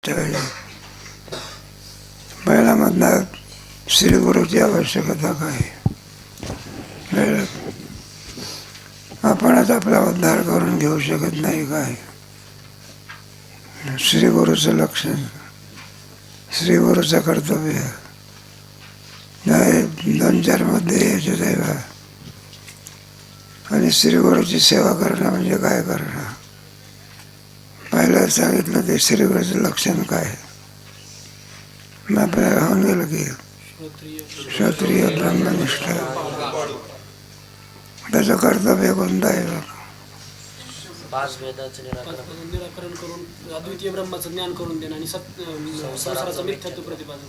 त्यावेळी बैलामधनं श्रीगुरूची आवश्यकता काय? आपणच आपला उद्धार करून घेऊ शकत नाही काय? श्रीगुरूचं लक्षण, श्रीगुरूचं कर्तव्य, 2-4 मध्ये याचे सेवा. आणि श्रीगुरूची सेवा करणं म्हणजे काय करणं? पहिलं सांगितलं ते श्रीगुरूचं लक्षण काय. मग आपल्याला होऊन गेलं की क्षत्रिय ब्रह्मनिष्ठ. त्याचं कर्तव्य कोणतं आहे? निराकरण करून अद्वितीय ब्रह्माचं ज्ञान करून देणं आणि संसाराचं मिथ्यात्व प्रतिपादन.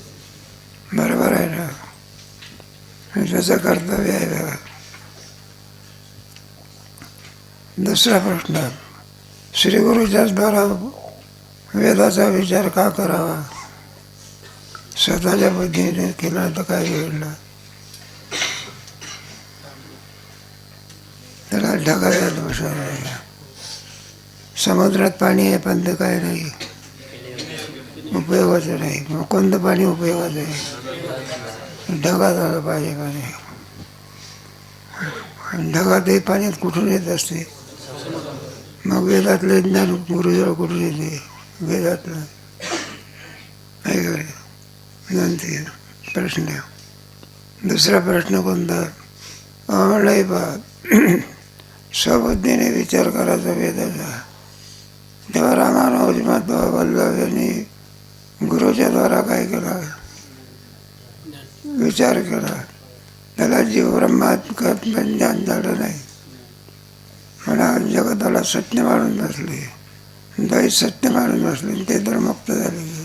बरोबर आहे ना. त्याचं कर्तव्य आहे बघा. दुसरा प्रश्न, श्रीगुरूच्याच द्वारा वेदाचा विचार का करावा? स्वतःच्या बुद्धीने केला तर काय घडलं? त्याला ढगाव्यात बसवलं. समुद्रात पाणी आहे पण ते काय नाही, उपयोगाचं नाही. मग कोणतं पाणी उपयोगाचं आहे? ढगात आलं पाहिजे पाणी. ढगातही पाण्यात कुठून येत असते? मग वेदातलं ज्ञान गुरुजवळ कुठून येते? वेदातलं आहे. नंतर प्रश्न, दुसरा प्रश्न कोणता? नाही बा, स्वबुद्धीने विचार करायचा वेदाचा. तेव्हा रामानुज महात्मा वल्लभ यांनी गुरुच्या द्वारा काय केला? विचार केला. त्याला जीव ब्रह्मात्मक ज्ञान झालं नाही. मला जगताला सत्य मानून बसले, द्वैत सत्य मानून बसले, ते तर मुक्त झाले.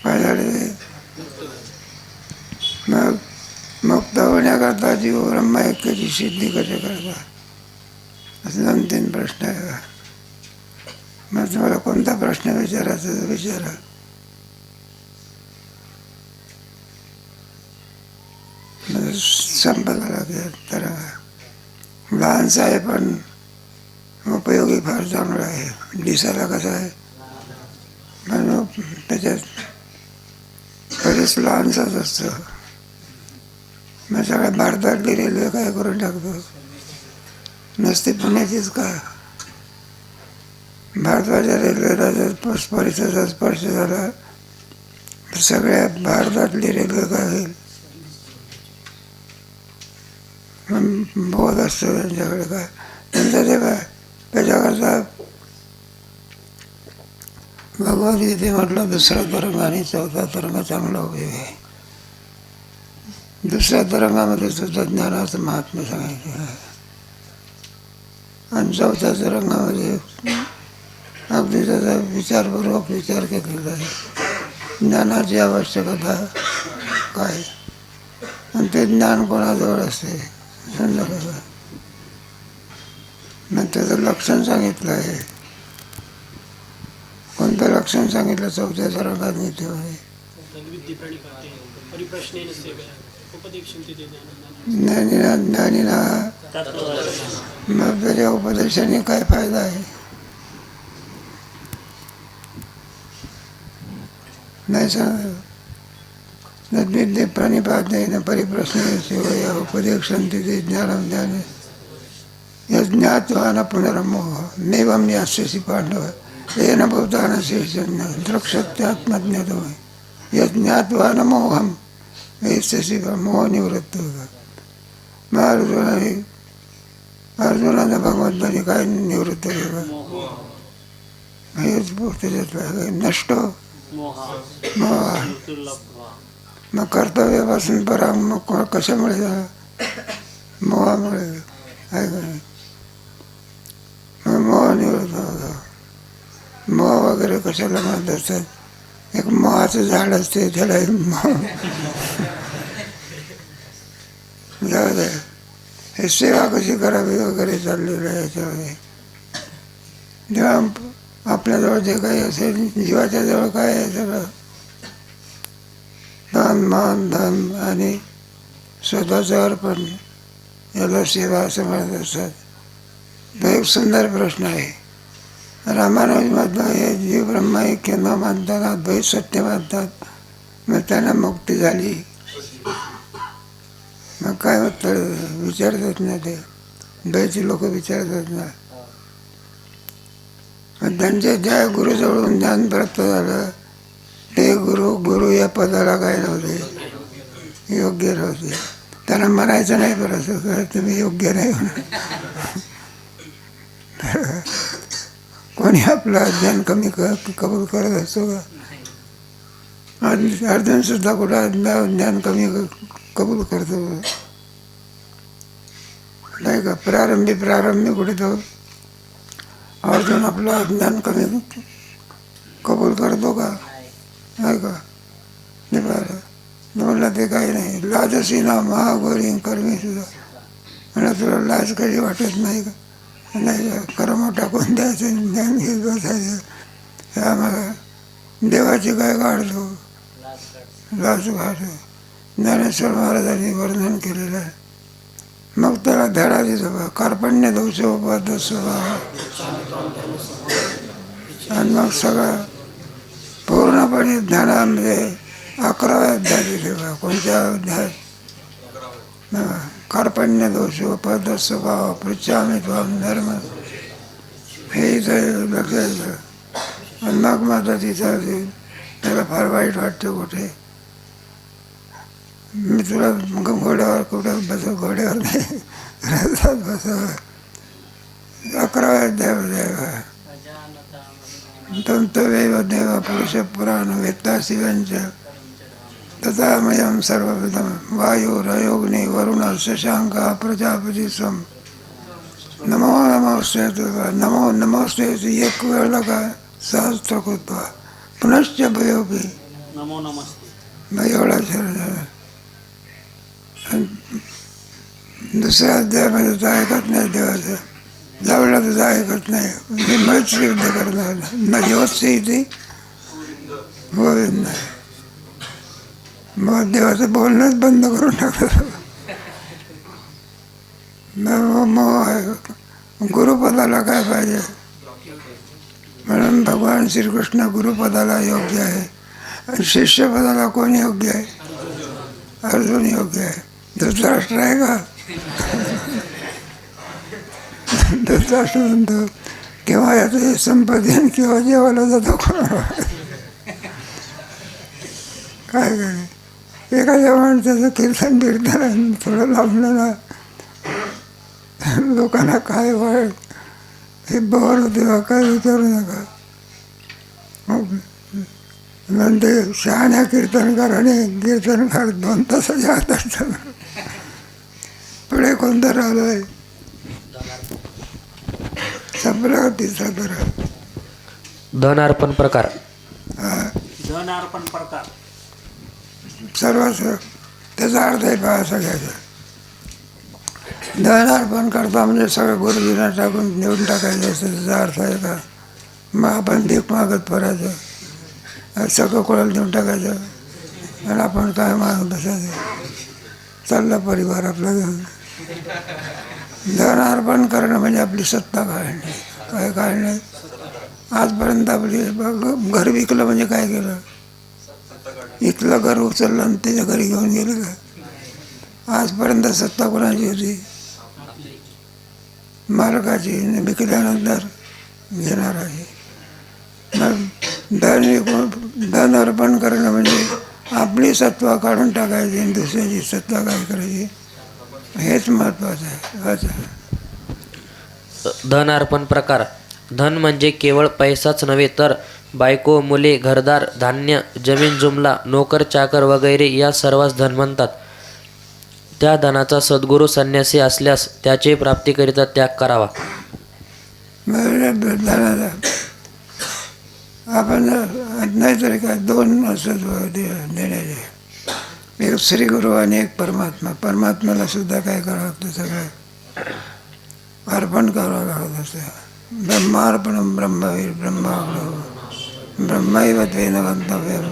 काय झाले? मग मुक्त होण्याकरता जीव ब्रह्म ऐक्याची सिद्धी कशी करता? असं 2-3 प्रश्न आहे. मग तुम्हाला कोणता प्रश्न विचारायचा विचारा. संपला लागेल. तर लहानसा आहे पण उपयोगी फार चांगला आहे. दिसायला कसं आहे पण त्याच्यात बरेच लहानसाच असतं. मग सगळ्या भारतातली रेल्वे काय करून टाकतो? नसते पुण्याचीच का? भारताच्या रेल्वेला जर परिसराचा स्पर्श झाला तर सगळ्या भारतातली रेल्वे काय होईल? बोध असतं त्यांच्याकडे. काय त्यांचं ते काय? त्याच्याकरता भगवद्गीते म्हटलं 2रा तरंग आणि 4था तरंग चांगला उपयोग आहे. 2ऱ्या तरंगामध्ये सुद्धा ज्ञानाचं महात्म्य सांगायचं आहे. आणि 4थ्या तरंगामध्ये अगदी त्याचा विचारपूर्वक विचार केलेला आहे. ज्ञानाची आवश्यकता काय आणि ते ज्ञान कोणाजवळ असते समजा कसं. मग त्याचं लक्षण सांगितलं आहे. कोणतं लक्षण सांगितलं 4थ्या तरंगात तेव्हा? ज्ञानीना मग त्याच्या उपदेशाने काय फायदा आहे? नाही सांग. विद्ये प्रणिपातेन परिप्रश्न सेवया उपदेक्षन्ति ते ज्ञानं ज्ञाने यज्ञात्वा न पुनर्मोह नैवं यास्यसि पांडव येन भूतान शेषं द्रक्ष्यात्मज्ञतो यज्ञात्वा न मोहम यास्यसि मोह निवृत्त होता. मग अर्जुनाने भगवंताने काय निवृत्त केलं? हेच त्याच्यात नष्ट मोह. मग कर्तव्यापासून परांग कशामुळे झाला? मोहामुळे आहे का नाही? मग मोह निवृत्त होता. मोह वगैरे कशाला म्हणत असतात? एक मोहाचं झाड असते त्याला जाऊ दे. हे सेवा कशी करावी वगैरे चाललेलं आहे याच्यामध्ये. जेव्हा आपल्याजवळ जे काही असेल, जीवाच्या जवळ काय आहे सगळं तन मन धन आणि स्वतःचं अर्पण, याला सेवा असं म्हणत असतात. तो एक सुंदर प्रश्न आहे. रामानुजमधलं हे जीव ब्रह्म ऐक्य न मानतात, अद्वैत सत्य मानतात, मग त्यांना मुक्ती झाली. मग काय होतं, विचारतात नाही ते, द्वैती लोक विचारतात ना. मग त्यांच्या ज्या गुरुजवळून ज्ञान प्राप्त झालं ते गुरु या पदाला काय नव्हते, योग्य नव्हते. त्यांना म्हणायचं नाही बरं, तुम्ही योग्य नाही म्हणून. कोणी आपलं अध्ययन कमी कबूल करत असतो का? अर्जुन सुद्धा कुठं ज्ञान कमी कबूल करतो नाही का? प्रारंभी कुठे तो अर्जुन आपलं अज्ञान कमी कबूल करतो का? नाही का? नाही बरं म्हणलं ते काही नाही. लाजसी ना महागौरी कर्मी सुद्धा म्हणलं तुला लाज काही वाटत नाही का? नाही का? कर्म टाकून द्यायचं, ज्ञान घेत बसायचं. ह्या मला देवाची काय काढतो, लाज काढतो. ज्ञानेश्वर महाराजांनी वर्णन केलेलं आहे. मग त्याला धडा देतो बा, कार्पण्य दोष उपाद स्वभाव. आणि मग सगळं पूर्णपणे ज्ञानामध्ये 11व्या अध्याय दिले बा. कोणत्या अध्याय? कार्पण्य दोष उपाद स्वभाव पृच्छामी त्वाम धर्म, हे इथं लक्षात. आणि मग माझा तिथं त्याला फार वाईट वाटतं, कुठे मी तुला घोड्यावर कुठं घोड्यावर नाही रथात बसावं. 11व्या अध्याय तंतवेव देव पुरुष पुराण वेत्ता शिवंच तथामयं सर्वविधं वायुरयोग्नि वरुण शशांक प्रजापती स्वं. नमो नमोस्ते नमो नमोस्ते एक वेळेला काय सहस्त्र कृत्वा पुनश्च भयोपी नमो नमस्ते. मग एवढा शरण. दुसऱ्या अध्यायामध्ये तर ऐकत नाही देवाचं, जवळला तुझं ऐकत नाही. मी मैत्री युद्ध करणार ना योत्से इथे गोविंद. मग देवाचं बोलणंच बंद करून टाकलं. गुरुपदाला काय पाहिजे म्हणून भगवान श्रीकृष्ण गुरुपदाला योग्य आहे. आणि शिष्यपदाला कोण योग्य आहे? अर्जुन योग्य आहे. धृतराष्ट्र आहे का? धृतराष्ट्र म्हणतो केव्हा याचं संपादन किंवा जेवायला जातो कोणाला काय काय. एखाद्या माणसाचं कीर्तन बिर्तन थोडं लांबलं ना, लोकांना काय वाईट हे बोर होते, काय विचारू नका. म्हणते शहाण्या कीर्तनकाराने कीर्तनकार 2 तासाच्या आत असतात. पुढे कोणतं राहिलं संपला तिसरा तर धन अर्पण प्रकार. धन अर्पण प्रकार सर्वच त्याचा अर्थ आहे पहा सगळ्याचा. धन अर्पण करता म्हणजे सगळं गुरुजींना टाकून देऊन टाकायचं असं त्याचा अर्थ आहे का? मग आपण भीक मागत पडायचं, सगळं कोणाला देऊन टाकायचं आणि आपण काय मागत बसायचं. चालला परिवार आपला घेऊन. धन अर्पण करणं म्हणजे आपली सत्ता काढणे. काय काढणे? आजपर्यंत आपली घर विकलं म्हणजे काय केलं? इथलं घर उचललं आणि त्याच्या घरी घेऊन गेलं का? आजपर्यंत सत्ता कोणाची होती? मालकाची. विकल्यानंतर घेणार आहे. मग धन अर्पण करणं म्हणजे आपली सत्ता काढून टाकायची आणि दुसऱ्याची सत्ता काय करायची, हेच महत्त्वाचं आहे. अच्छा. धन अर्पण प्रकार. धन म्हणजे केवळ पैसाच नव्हे तर बायको, मुले, घरदार, धान्य, जमीन जुमला, नोकर चाकर वगैरे या सर्वांस धन म्हणतात. त्या धनाचा सद्गुरू संन्यासी असल्यास त्याचे प्राप्तीकरिता त्याग करावा. धनाला आपण नाहीतरी काय 2 असत देण्याचे. एक श्रीगुरु आणि एक परमात्मा. परमात्म्याला सुद्धा काय करावं लागतं? सगळं अर्पण करावं लागत असतं. ब्रह्मार्पणं ब्रह्मवीर ब्रह्मार्पण ब्रह्मैव तेन गंतव्यम्.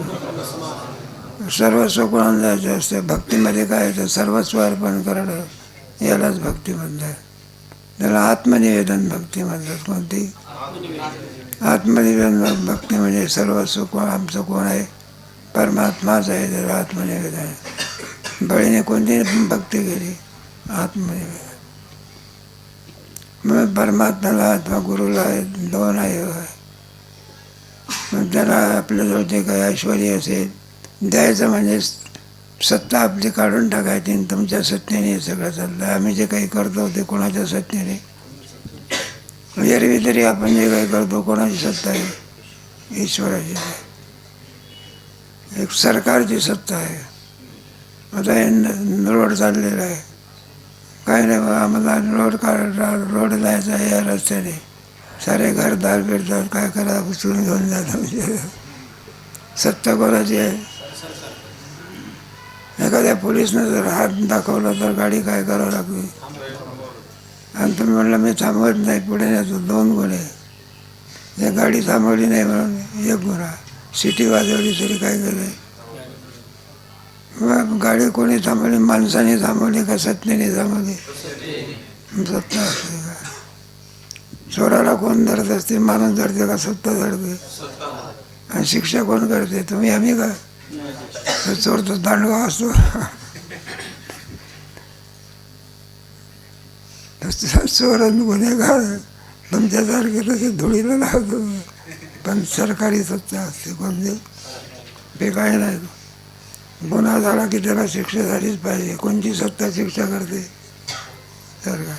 सर्वस्व कोणाला जायचं असतं. भक्तीमध्ये काय येतं? सर्वस्व अर्पण करणं, यालाच भक्ती म्हणतात. त्याला आत्मनिवेदन भक्ती म्हणतात. कोणती? आत्मनिवेदन भक्ती म्हणजे सर्व सुख आमचं कोण आहे? परमात्माच आहे. त्याला आत्मनिवेदन आहे. बळीने कोणती भक्ती केली? आत्मनिवेदन. मग परमात्म्याला अथवा गुरुला दोन आहे. मग त्याला आपल्याजवळ जे काही ऐश्वर असेल द्यायचं म्हणजे सत्ता आपली काढून टाकायची आणि तुमच्या सत्तेने सगळं चाललं. आम्ही जे काही करतो ते कोणाच्या सत्तेने? एरवी तरी आपण जे काही करतो कोणाची सत्ता आहे? ईश्वराची आहे. एक सरकारची सत्ता आहे. आता हे रोड चाललेला आहे. काय नाही बा, आम्हाला रोड जायचा आहे या रस्त्याने. सारे घरदार बिरदार काय करा उचलून घेऊन जातं. म्हणजे सत्ता कोणाची आहे? एखाद्या पोलिसनं जर हात दाखवला तर गाडी काय करावं लागते? आणि तुम्ही म्हणलं मी थांबवत नाही, पुढे जातो, 2 गुन्हे. जर गाडी थांबवली नाही म्हणून 1 गुन्हा. शिटी वाजवली तरी काय केलं? मग गाडी कोणी थांबवली? माणसाने थांबवली का सत्तेने थांबवली? सत्ता असते का? चोराला कोण धरत असते? माणूस धरते का सत्ता धरते? आणि शिक्षा कोण करते? तुम्ही आम्ही का? चोर तर दांडगा असतो. चोर गुन्हेगार तुमच्यासारखे तसे धुळीला लागतो. पण सरकारी सत्ता असते कोणते? ते काय नाही. गुन्हा झाला की त्याला शिक्षा झालीच पाहिजे. कोणची सत्ता शिक्षा करते? सरकार.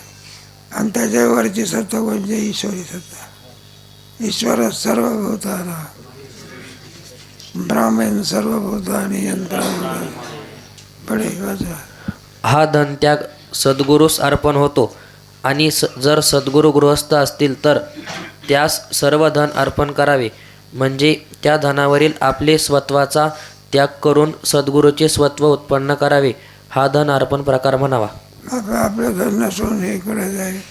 आणि त्याच्यावरची सत्ता कोणती? ईश्वरी सत्ता. ईश्वर सर्वभूताना ब्राह्मण सर्वभूतानी यंत्र पडे वाचा. हा धनत्याग सद्गुरूस अर्पण होतो आणि जर सद्गुरू गृहस्थ असतील तर त्यास सर्व धन अर्पण करावे. म्हणजे त्या धनावरील आपले स्वत्वाचा त्याग करून सद्गुरूचे स्वत्व उत्पन्न करावे. हा धन अर्पण प्रकार म्हणावा. आपलं धन नसून हे करायचं आहे.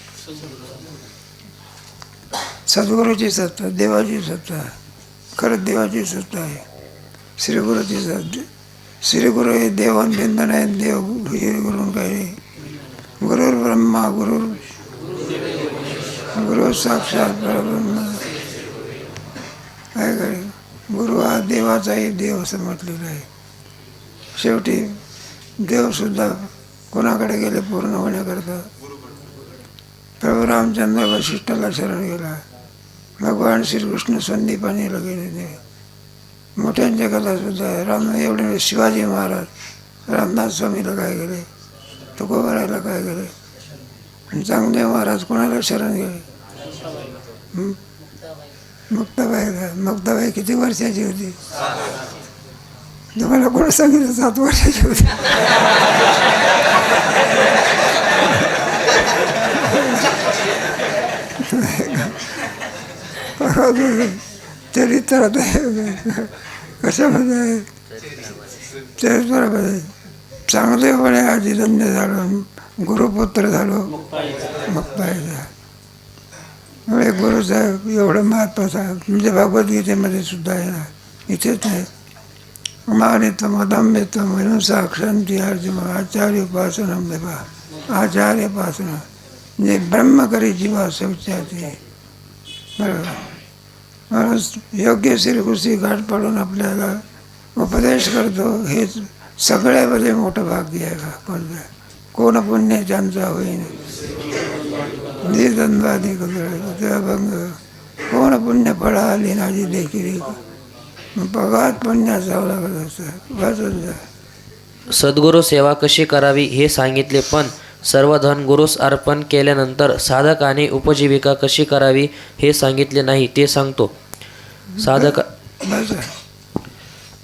सद्गुरूची सत्ता, देवाची सत्ता. खरंच देवाची सत्ता आहे. श्रीगुरूची सत्ता. श्रीगुरू हे देवांबिंदन आहे. देव हे गुरु काही गुरुर ब्रह्मा गुरु साक्षात परब्रह्म. काय करे? गुरु हा देवाचाही देव असं म्हटलेलं आहे. शेवटी देवसुद्धा कोणाकडे गेले? पूर्ण होण्याकरता. प्रभू रामचंद्र वशिष्ठाला शरण गेला. भगवान श्रीकृष्ण संदीपानीला गेले. मोठ्यांच्या कथासुद्धा आहे. राम एवढे शिवाजी महाराज रामदास स्वामीला काय गेले? तुकोबारायला काय गेले? आणि चांगदेव महाराज कोणाला शरण गेले? मुक्ताबाईला. मुक्ताबाई किती वर्षाची होती? तुम्हाला कोण सांगितलं 7 वर्षाची होती? चरित्रात आहे. कशामध्ये आहे? चरित्रामध्ये चांगलेपणे आजीधन्य झालो, गुरुपुत्र झालो मुक्ताईचा. एक गुरुसाहेब एवढं महत्त्व सांग म्हणजे भगवद्गीतेमध्ये सुद्धा आहे ना. इथेच नाही. मानित्व मदंबित्व म्हणून साक्षांती अर्जुन आचार्य उपासना देवा. आचार्य उपासना म्हणजे ब्रह्म करी जीवा शौचाची. बरोबर. म्हणून योग्य श्रीकृषी घाट पाडून आपल्याला उपदेश करतो. हेच सगळ्यामध्ये मोठं भाग्य आहे का? कोणतं? कोण पुण्य ज्यांचा होईन निधनवादी भंग. कोण पुण्य फळा आली नाजी देखील. पगात पुण्यात जावं लागत असतं. वाचून जा. सद्गुरू सेवा कशी करावी हे सांगितले, पण सर्व धन गुरुस अर्पण केल्यानंतर साधकाने उपजीविका कशी करावी हे सांगितले नाही. ते सांगतो.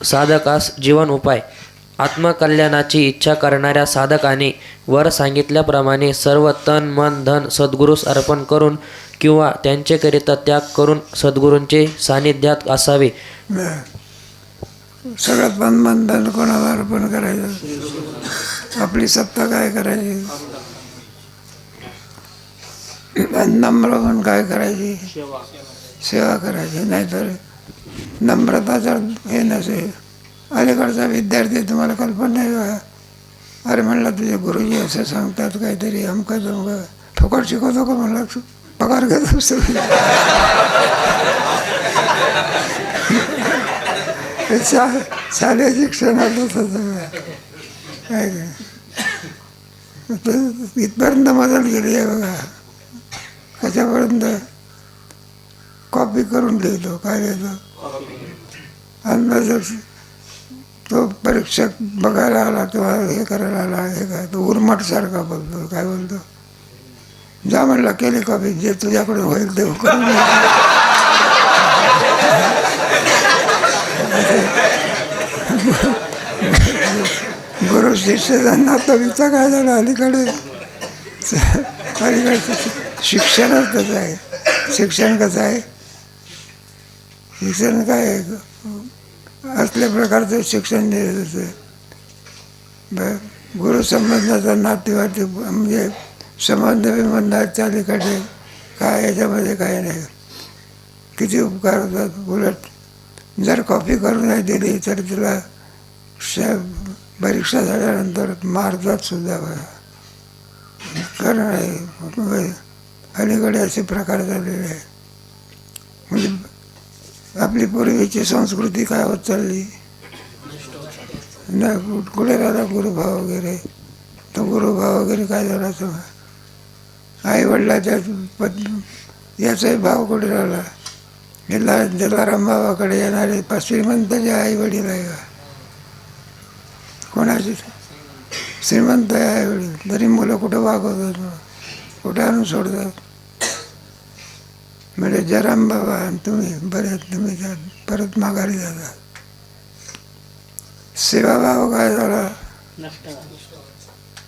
साधकास जीवन उपाय. आत्मकल्याणाची इच्छा करणाऱ्या साधकाने वर सांगितल्याप्रमाणे सर्व तन मन धन सद्गुरूस अर्पण करून किंवा त्यांचेकरिता त्याग करून सद्गुरूंचे सानिध्यात असावे. सगळं तन मन धन कोणाला अर्पण करायचं? आपली सत्ता काय करायची? नम्र होऊन काय करायची? सेवा करायची. नाहीतर नम्रताचा हे नसेल. अलीकडचा विद्यार्थी तुम्हाला कल्पना नाही का? अरे म्हणलं तुझे गुरुजी असं सांगतात काहीतरी अमका जमका फुकट शिकवतो का? म्हणलं पगार घेत असतो. शालेय शिक्षणात सगळं काय इथपर्यंत मदत गेली आहे बघा. कशापर्यंत कॉपी करून लिहितो, काय लिहितो अंदाज. तो परीक्षक बघायला आला किंवा हे करायला आला, हे काय तो उर्मटसारखा बोलतो. काय बोलतो, जा म्हणला केली कॉपी, जे तुझ्याकडून होईल ते करून गुरु शिष्याचा नातवीचा काय झालं अलीकडे. शिक्षणच कसं आहे, शिक्षण कसं आहे, शिक्षण काय आहे, असल्या प्रकारचं शिक्षण दिलं जातं. गुरु संबंधाचा नातेवाईक म्हणजे संबंध विबंधाच्या अलीकडे काय, याच्यामध्ये काय नाही. किती उपकार होतात. उलट जर कॉपी करून नाही दिली तर तिला परीक्षा झाल्यानंतर मारतात सुद्धा. कारण आहे अलीकडे असे प्रकार झालेले आहे. म्हणजे आपली पूर्वीची संस्कृती काय होत चालली ना. कुठे राहिला गुरुभाव वगैरे. तो गुरुभाव वगैरे काय झाला, तो आई वडिलाच्या याचाही भाव कुठे राहिला. जलाराम बाबाकडे येणारे श्रीमंताचे आई वडील आहे का, कोणाचे श्रीमंत आहे आई वडील, तरी मुलं कुठं वागवतात, कुठं आणून सोडतात. म्हणजे जराम बाबा आणि तुम्ही बरेच तुम्ही परत माघारी जातात. सेवाभाव काय झाला,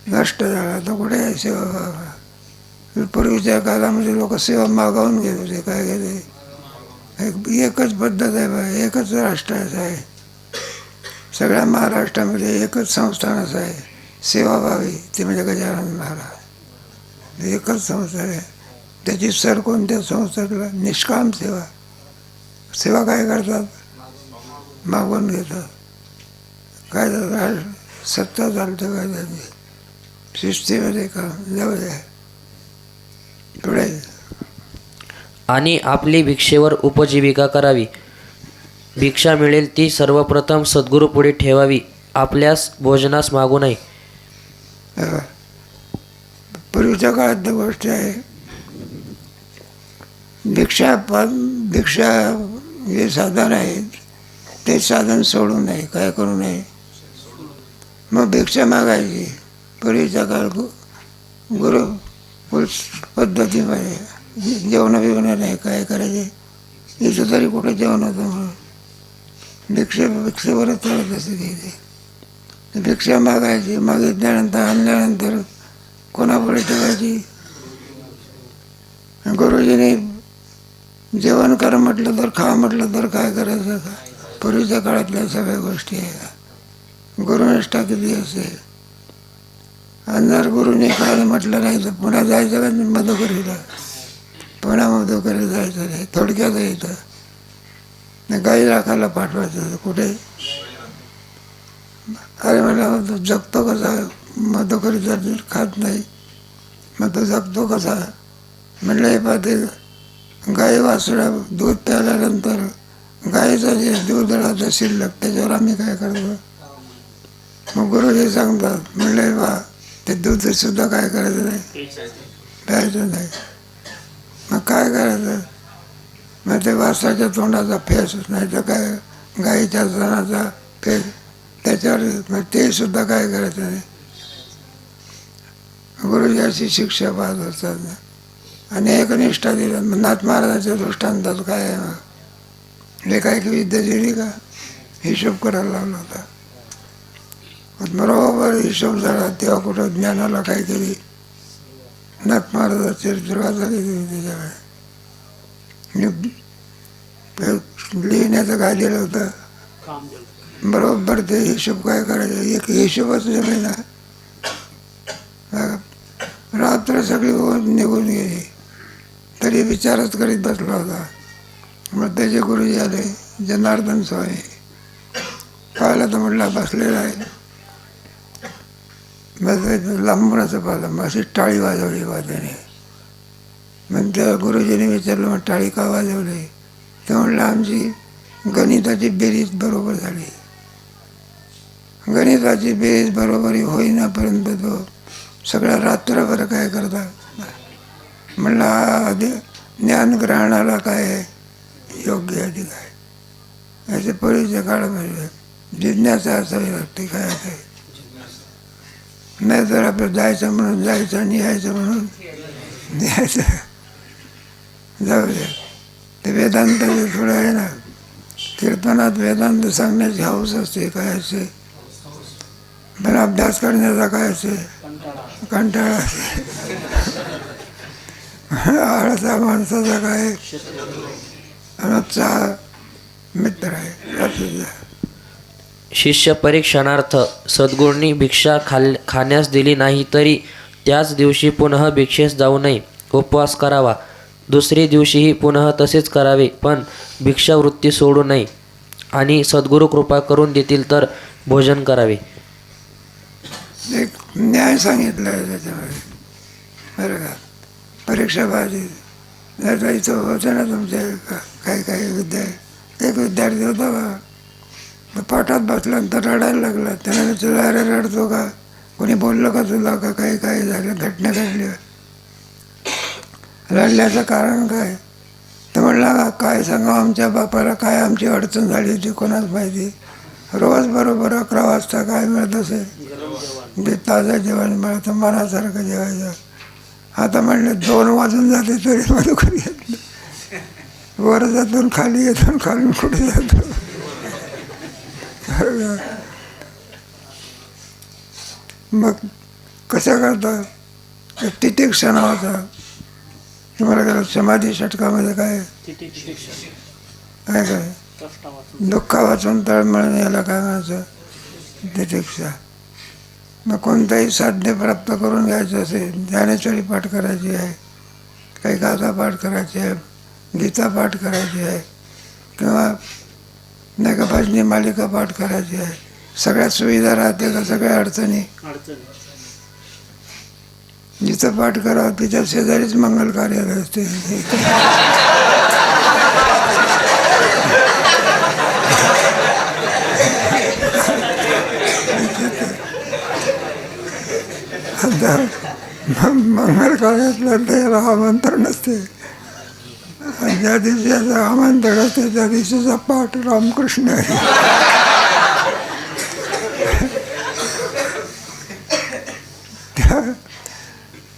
नष्ट झाला. तो कुठे आहे सेवाभाव. पूर्वीच्या काळामध्ये लोक सेवा मागावून घेत होते. काय घेते, एकच पद्धत आहे बा, एकच राष्ट्राचं आहे. सगळ्या महाराष्ट्रामध्ये एकच संस्थान असं आहे सेवाभावी, ते म्हणजे गजानन महाराज. एकच संस्था आहे. त्याची सर कोणत्या संस्थेला, निष्काम सेवा. सेवा काय करतात, मागून घेतात. काय सत्ता चालतं काय त्याची शिस्तीमध्ये काम जाऊ द्या पुढे. आणि आपली भिक्षेवर उपजीविका करावी. भिक्षा मिळेल ती सर्वप्रथम सद्गुरूपुढे ठेवावी. आपल्यास भोजनास मागू नये. पूर्वीच्या काळात गोष्ट आहे. भिक्षा हे साधन आहे, ते साधन सोडू नये. काय करू नये, मग भिक्षा मागायची. पूर्वीच्या काळ गुरुकुल पद्धतीमध्ये जेवण बिवणं नाही, काय करायचे. इथं तरी कुठं जेवण होतं म्हणून भिक्षेवरच चालत असते तिथे. भिक्षा मागायची. मागितल्यानंतर आणल्यानंतर कोणापुढे ठेवायची. गुरुजीने जेवण करा म्हटलं तर, खा म्हटलं तर काय करायचं का. पूर्वीच्या काळातल्या सगळ्या गोष्टी आहे. गुरुनिष्ठा किती असते. आणि जर गुरुने काय म्हटलं नाही तर पुन्हा जायचं का मधुकरीला, पुन्हा मधुकरीला जायचं नाही. थोडक्यात येतं गाई राखायला पाठवायचं. कुठे, अरे मला जगतो कसा, मधुकरी जर खात नाही मग तो जगतो कसा. म्हटलं हे पाहते, गाई वासरा दूध प्यायल्यानंतर गाईचं जे दूध राहतं शिल्लक, त्याच्यावर आम्ही काय करतो. मग गुरुजी सांगतात, म्हणले बा ते दूध सुद्धा काय करायचं नाही, प्यायचं नाही. मग काय करायचं, मग ते वासाच्या तोंडाचा फेस, नाही तर काय गाईच्या सणाचा फेस, त्याच्यावर मग ते सुद्धा काय करायचं नाही. गुरुजी अशी शिक्षा पाहत असतात. आणि एकनिष्ठा दिल्या. नाथ महाराजाच्या दृष्टांतात काय आहे, मग हे काय की विद्या दिली का, हिशोब करायला लावला होता. बरोबर हिशोब झाला. तेव्हा कुठं ज्ञानाला काय केली, नाथ महाराजाची चरित्र वाचली त्याच्याकडे. लिहिण्याचं काय दिलं होतं, बरोबर ते हिशोब काय करायचं. एक हिशोबच जमेना. रात्र सगळी निघून गेली तरी विचारच करीत बसला होता. मग त्याचे गुरुजी आले, जनार्दन स्वामी. पाहिलं तर म्हटलं बसलेला आहे. मग लांबूनच पाहिलं, मग अशी टाळी वाजवली वाद्याने. मग त्या गुरुजीने विचारलं, मग टाळी का वाजवली? तर म्हणलं आमची गणिताची बेरीज बरोबर झाली. गणिताची बेरीज बरोबरी होईनापर्यंत तो सगळ्या रात्रभर काय करता. म्हणलं हा ज्ञानग्रहणाला काय योग्य अधिक आहे. याचे पूर्वीच्या काळामध्ये जिज्ञासा असावी लागते. काय आहे नाही तर आपलं जायचं म्हणून जायचं आणि यायचं म्हणून यायचं. जाऊ द्या. ते वेदांत थोडं आहे ना, कीर्तनात वेदांत सांगण्याची हौस असते. काय असते पण अभ्यास करण्याचा काय असते कंटाळा असते. आळसा माणसाचा काय अनोत्साह मित्र आहे. शिष्य परीक्षणार्थ सद्गुरूंनी भिक्षा खाण्यास दिली नाही तरी त्याच दिवशी पुनः भिक्षेस जाऊ नये, उपवास करावा. दुसरी दिवशीही पुनः तसेच करावे, पण भिक्षावृत्ती सोडू नये आणि सद्गुरू कृपा करून देतील तर भोजन करावे. एक न्याय सांगितलं आहे त्याच्यामध्ये, बरं का. परीक्षा पाहिजे नाही इथं होतं ना तुमच्या काही काही एक विद्यार्थी होता बा, पाठात बसल्यानंतर रडायला लागला. त्याला विचारलं, अरे रडतो का, कोणी बोललं का तुला का, काही काही झालं, घटना घडली, रडल्याचं कारण काय? तर म्हणला काय सांगा आमच्या बापाला काय आमची अडचण झाली होती कोणाच माहिती. रोज बरोबर 11 वाजता काय मिळत असे, ते ताजं जेवण मिळतं, मनासारखं जेवायचं. आता म्हणलं 2 वाजून जाते तरी मला कधी येत नाही. वर जातून खाली येतो, खालून कुठे जातो. मग कशा करता तितिक्षा नावाचा तुम्हाला काय समाधी षटकामध्ये काय काय काय दुःख वाचून तळमळ याला काय म्हणायचं तितिक्षा. मग कोणताही साध्य प्राप्त करून घ्यायचं असेल, ज्ञानेश्वरी पाठ करायची आहे, काही गाथा पाठ करायची आहे, गीता पाठ करायची आहे, किंवा नाही का भजनी मालिका पाठ करायची आहे. सगळ्या सुविधा राहते का सगळ्या अडचणी. जिथं पाठ करावं तिच्या शेजारीच मंगल कार्यालय असते. आता मंगल कार्यातलं त्याला आमंत्रण असते. ज्या दिवशी याचं आमंत्रण असते त्या दिवशीचा पाठ रामकृष्ण आहे.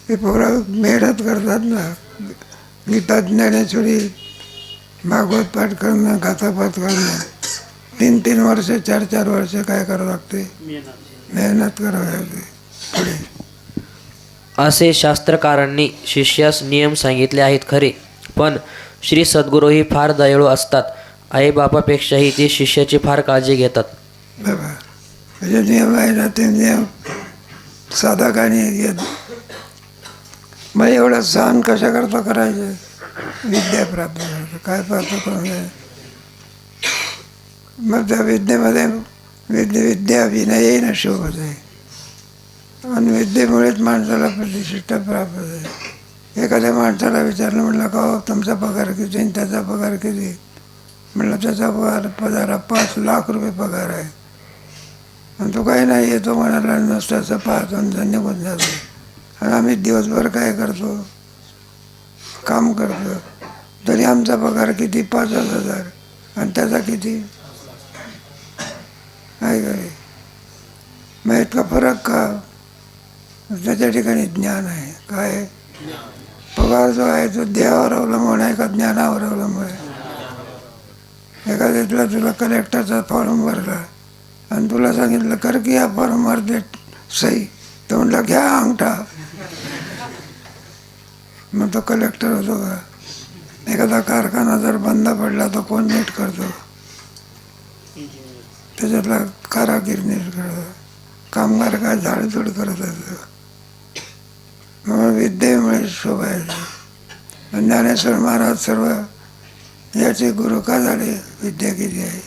ते पोरं मेहनत करतात ना, गीता ज्ञानेश्वरी भागवत पाठ करणं, गाथा पाठ करणं, 3-3 वर्ष 4-4 वर्ष काय करावं लागते, मेहनत करावी लागते पुढे. असे शास्त्रकारांनी शिष्यास नियम सांगितले आहेत खरे, पण श्री सद्गुरूही फार दयाळू असतात. आईबापापेक्षाही ते शिष्याची फार काळजी घेतात. बाबा म्हणजे नियम आहे ना, ते नियम साधा का नाही येत. मग एवढं सहन कशा करता करायचं, विद्या प्राप्त करायचं, काय प्राप्त करून घ्यायचं. मग त्या विद्येमध्ये विद्या विनय न शोभत आहे, आणि विद्येमुळेच माणसाला प्रतिष्ठा प्राप्त आहे. एखाद्या माणसाला विचारलं, म्हटलं का हो तुमचा पगार किती आणि त्याचा पगार किती? म्हटलं त्याचा पगार 5 लाख रुपये पगार आहे, आणि तो काही नाही येतो म्हणाला, नुसतं पाहतो आणि निघून जातो. आणि आम्ही दिवसभर काय करतो, काम करतो, तरी आमचा पगार किती 5,000 आणि त्याचा किती आहे काय. मग इतका फरक का? त्याच्या ठिकाणी ज्ञान आहे. काय पगार जो आहे तो देहावर अवलंबून आहे का ज्ञानावर अवलंबून आहे. एखाद्यातला तुला कलेक्टरचा फॉर्म भरला आणि तुला सांगितलं कर की या फॉर्मवर दे सही, तर म्हटलं घ्या अंगठा, मग तो कलेक्टर होतो का? एखादा कारखाना जर बंद पडला तर कोण नीट करतो? त्याच्यातला कारागीर नीट करतो, कामगार काय झाडझूड करत असतो. मग विद्येमुळे शोभायचं. ज्ञानेश्वर महाराज सर्व याचे गुरु का झाले? विद्या किती आहे.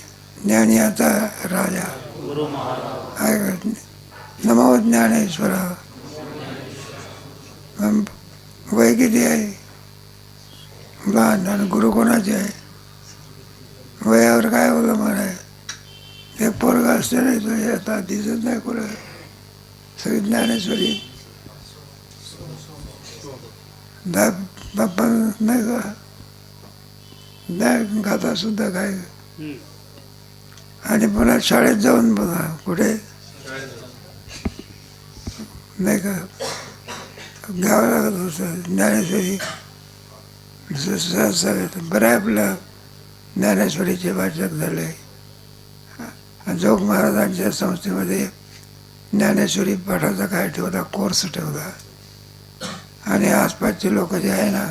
ज्ञानियाचा राजा आहे. नमो ज्ञानेश्वरा. वय किती आहे? लहान आणि गुरु कोणाचे आहे? वयावर काय अवलंबन आहे? ते पोरग असते नाही तो आता दिसत नाही कुठं. सगळी ज्ञानेश्वरी बाप्पा नाही का ज्ञान गाथा सुद्धा काय. आणि पुन्हा शाळेत जाऊन बघा कुठे नाही का घ्यावं लागत होतं ज्ञानेश्वरी. बरं आहे आपलं ज्ञानेश्वरीचे वाचक झाले. जोग महाराजांच्या संस्थेमध्ये ज्ञानेश्वरी पाठाचा काय ठेवता कोर्स ठेवला. आणि आसपासचे लोक जे आहे ना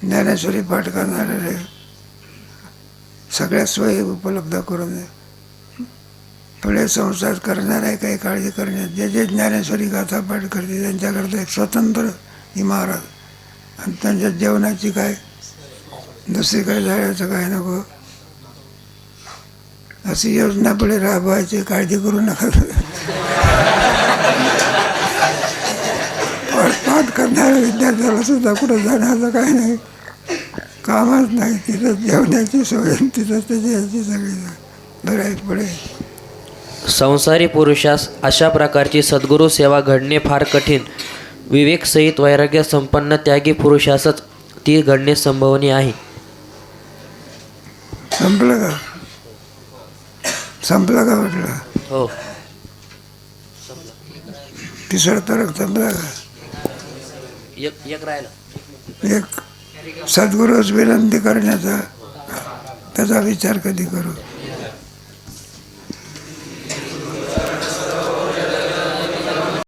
ज्ञानेश्वरी पाठ करणारे सगळ्या सोयी उपलब्ध करून पुढे संसार करणार आहे काही काळजी करण्यात जे जे ज्ञानेश्वरी गाथा पाठ करते त्यांच्याकरता एक स्वतंत्र इमारत. आणि त्यांच्या जेवणाची काय दुसरीकडे जायचं काय नको अशी योजना पुढे राबवायची. काळजी करू नका. पाठ करणाऱ्या विद्यार्थ्याला सुद्धा कुठं जाण्याचं काही नाही कामच नाही. तिथं जेवण्याची सोय तिथं त्याची याची सगळी बरं आहे. पुढे संसारी पुरुषास अशा प्रकारची सद्गुरू सेवा घडणे फार कठीण. विवेकसहित वैराग्य संपन्न त्यागी पुरुषासच ती घडणे संभवनीय आहे. संपलं का? संपलं का म्हटलं? हो. तिसरा तरक संपला का? एक राहिला. एक सद्गुरूस विनंती करण्याचा त्याचा विचार कधी करू.